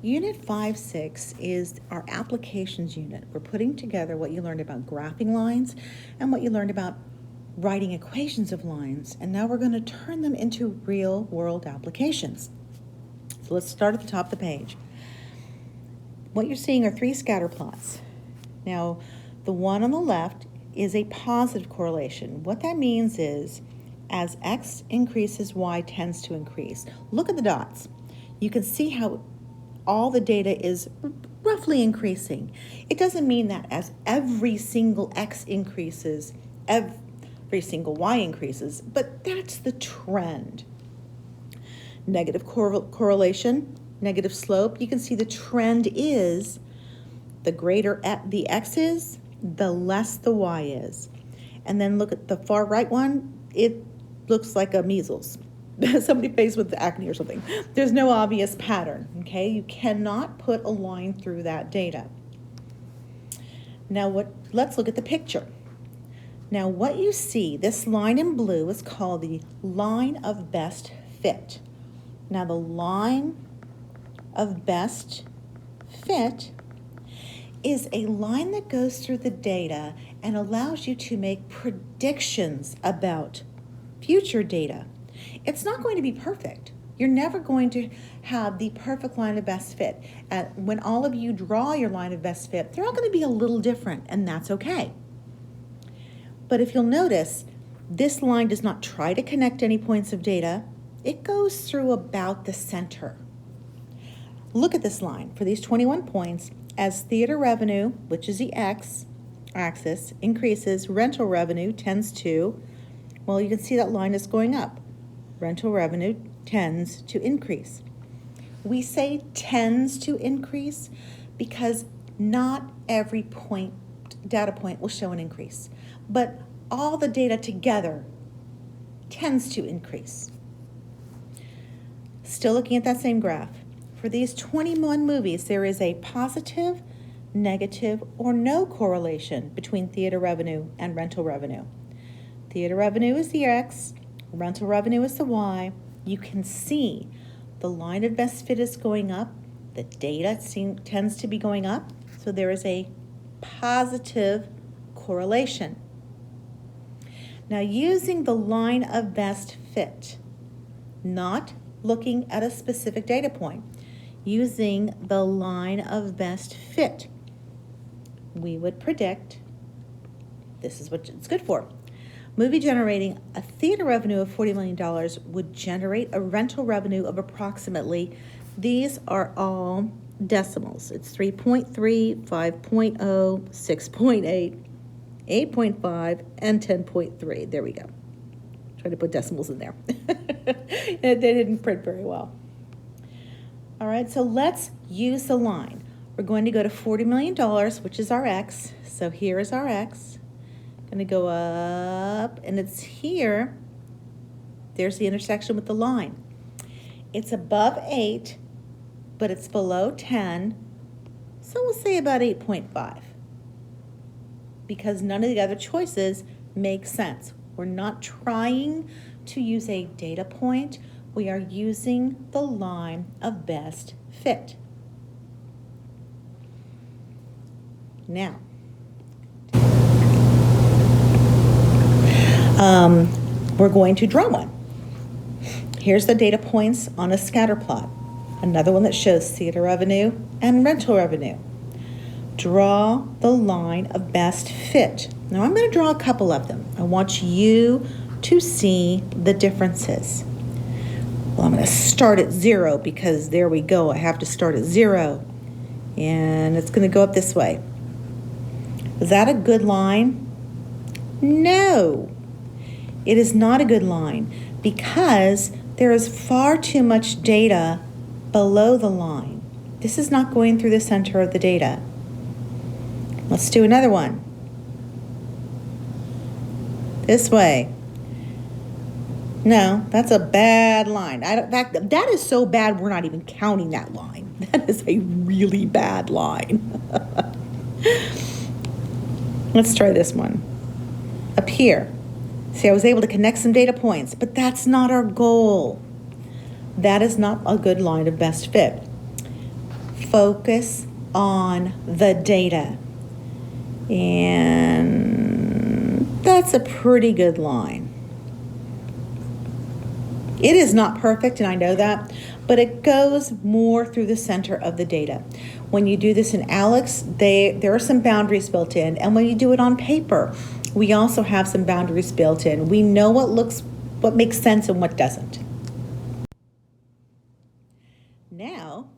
Unit 5-6 is our applications unit. We're putting together what you learned about graphing lines and what you learned about writing equations of lines, and now we're going to turn them into real-world applications. So let's start at the top of the page. What you're seeing are three scatter plots. Now, the one on the left is a positive correlation. What that means is, as x increases, y tends to increase. Look at the dots. You can see how all the data is roughly increasing. It doesn't mean that as every single x increases, every single y increases, but that's the trend. Negative correlation, negative slope. You can see the trend is the greater the x is, the less the y is. And then look at the far right one. It looks like a measles. Somebody faced with acne or something. There's no obvious pattern, okay? You cannot put a line through that data. Now let's look at the picture. Now what you see, this line in blue is called the line of best fit. Now the line of best fit is a line that goes through the data and allows you to make predictions about future data. It's not going to be perfect. You're never going to have the perfect line of best fit. When all of you draw your line of best fit, they're all going to be a little different, and that's okay. But if you'll notice, this line does not try to connect any points of data. It goes through about the center. Look at this line. For these 21 points, as theater revenue, which is the x-axis, increases, rental revenue tends to, well, you can see that line is going up. Rental revenue tends to increase. We say tends to increase because not every data point will show an increase, but all the data together tends to increase. Still looking at that same graph. For these 21 movies, there is a positive, negative, or no correlation between theater revenue and rental revenue. Theater revenue is the x, rental revenue is the y. You can see the line of best fit is going up. The data tends to be going up. So there is a positive correlation. Now using the line of best fit, not looking at a specific data point, using the line of best fit, we would predict, this is what it's good for. Movie generating a theater revenue of $40 million would generate a rental revenue of approximately, these are all decimals. It's 3.3, 5.0, 6.8, 8.5, and 10.3. There we go. Trying to put decimals in there. They didn't print very well. All right, so let's use the line. We're going to go to $40 million, which is our x. So here is our x. Going to go up, and it's here. There's the intersection with the line. It's above 8, but it's below 10. So we'll say about 8.5. Because none of the other choices make sense. We're not trying to use a data point. We are using the line of best fit. Now, we're going to draw one. Here's the data points on a scatter plot. Another one that shows theater revenue and rental revenue. Draw the line of best fit. Now I'm going to draw a couple of them. I want you to see the differences. Well, I'm going to start at 0 because there we go. I have to start at 0. And it's going to go up this way. Is that a good line? No. It is not a good line because there is far too much data below the line. This is not going through the center of the data. Let's do another one. This way. No, that's a bad line. In fact, that is so bad we're not even counting that line. That is a really bad line. Let's try this one. Up here. See, I was able to connect some data points, but that's not our goal. That is not a good line of best fit. Focus on the data. And that's a pretty good line. It is not perfect, and I know that, but it goes more through the center of the data. When you do this in ALEKS, there are some boundaries built in, and when you do it on paper, we also have some boundaries built in. We know what makes sense and what doesn't. Now,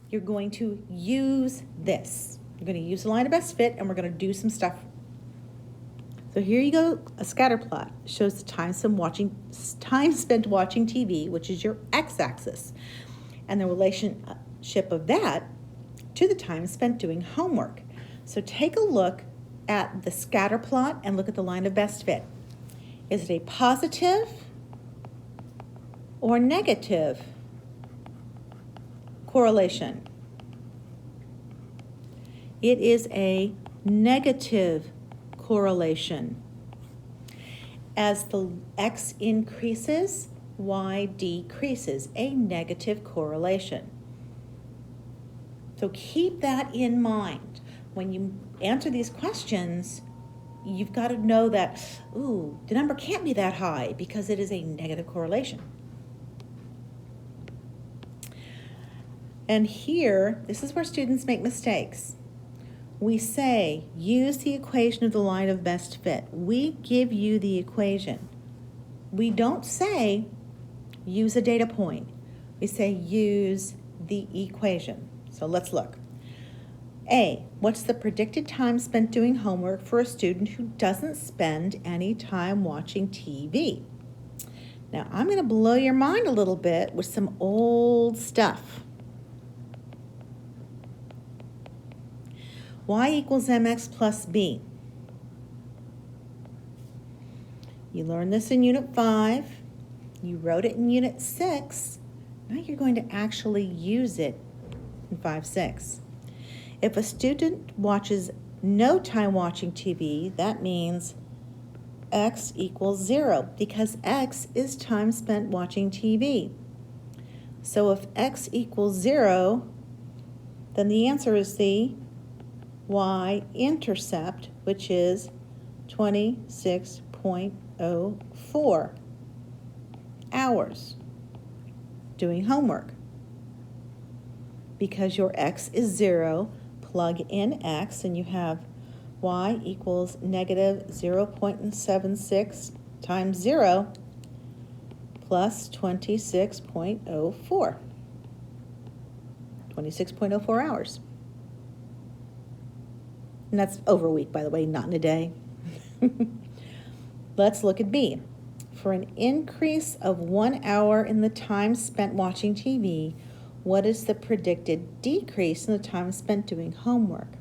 you're going to use this. You're going to use the line of best fit, and we're going to do some stuff. So here you go, a scatter plot shows the time spent watching TV, which is your x-axis, and the relationship of that to the time spent doing homework. So take a look at the scatter plot and look at the line of best fit. Is it a positive or negative correlation? It is a negative correlation. As the x increases, y decreases, a negative correlation. So keep that in mind. When you answer these questions, you've got to know that, the number can't be that high because it is a negative correlation. And here, this is where students make mistakes. We say, use the equation of the line of best fit. We give you the equation. We don't say, use a data point. We say, use the equation. So let's look. A, what's the predicted time spent doing homework for a student who doesn't spend any time watching TV? Now, I'm going to blow your mind a little bit with some old stuff. Y equals mx plus b. You learned this in Unit 5. You wrote it in Unit 6. Now you're going to actually use it in 5-6. If a student watches no time watching TV, that means x equals 0 because x is time spent watching TV. So if x equals 0, then the answer is the y-intercept, which is 26.04 hours doing homework. Because your x is 0, plug in x, and you have y equals negative 0.76 times 0 plus 26.04. 26.04 hours. And that's over a week, by the way, not in a day. Let's look at B. For an increase of 1 hour in the time spent watching TV, what is the predicted decrease in the time spent doing homework?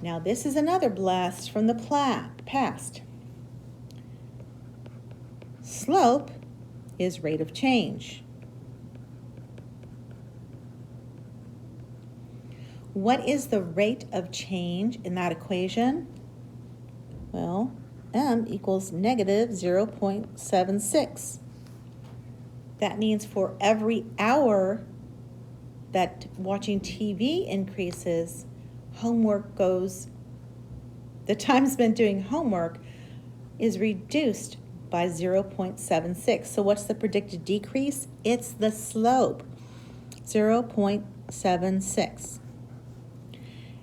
Now, this is another blast from the past. Slope is rate of change. What is the rate of change in that equation? Well, m equals negative 0.76. That means for every hour that watching TV increases, the time spent doing homework is reduced by 0.76. So what's the predicted decrease? It's the slope, 0.76.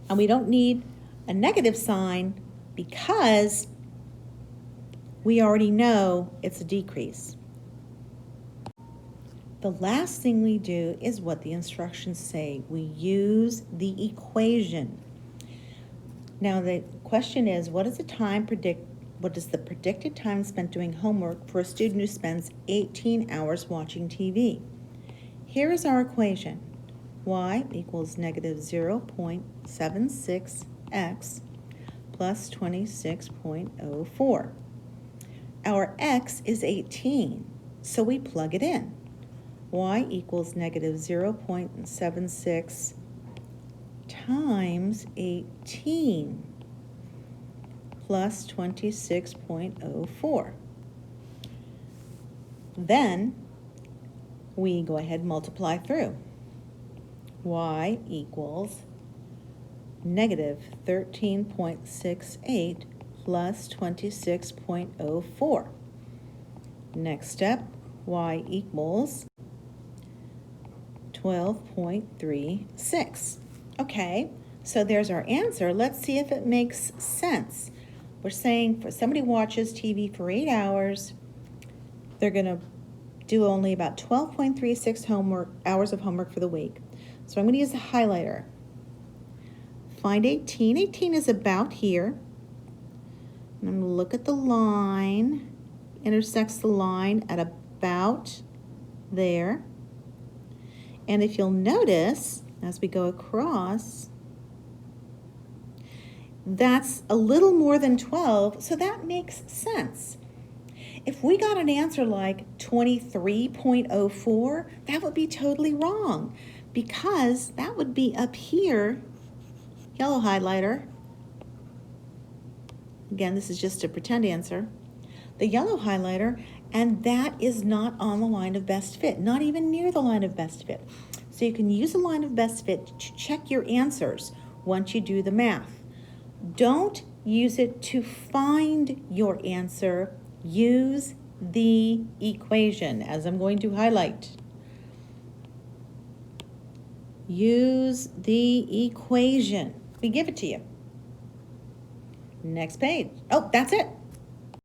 And we don't need a negative sign because we already know it's a decrease. The last thing we do is what the instructions say. We use the equation. Now the question is, what is the predicted time spent doing homework for a student who spends 18 hours watching TV? Here is our equation. Y equals negative 0.76x plus 26.04. Our x is 18, so we plug it in. Y equals negative 0.76 times 18 plus 26.04. Then we go ahead and multiply through. y equals negative 13.68 plus 26.04. Next step, y equals 12.36. Okay, so there's our answer. Let's see if it makes sense. We're saying for somebody watches TV for 8 hours, they're going to do only about 12.36 hours of homework for the week. So I'm going to use a highlighter. Find 18. 18 is about here. And I'm going to look at the line, intersects the line at about there. And if you'll notice, as we go across, that's a little more than 12, so that makes sense. If we got an answer like 23.04, that would be totally wrong because that would be up here, yellow highlighter. Again, this is just a pretend answer. The yellow highlighter, and that is not on the line of best fit, not even near the line of best fit. So you can use a line of best fit to check your answers once you do the math. Don't use it to find your answer. Use the equation, as I'm going to highlight. Use the equation. We give it to you. Next page. Oh, that's it.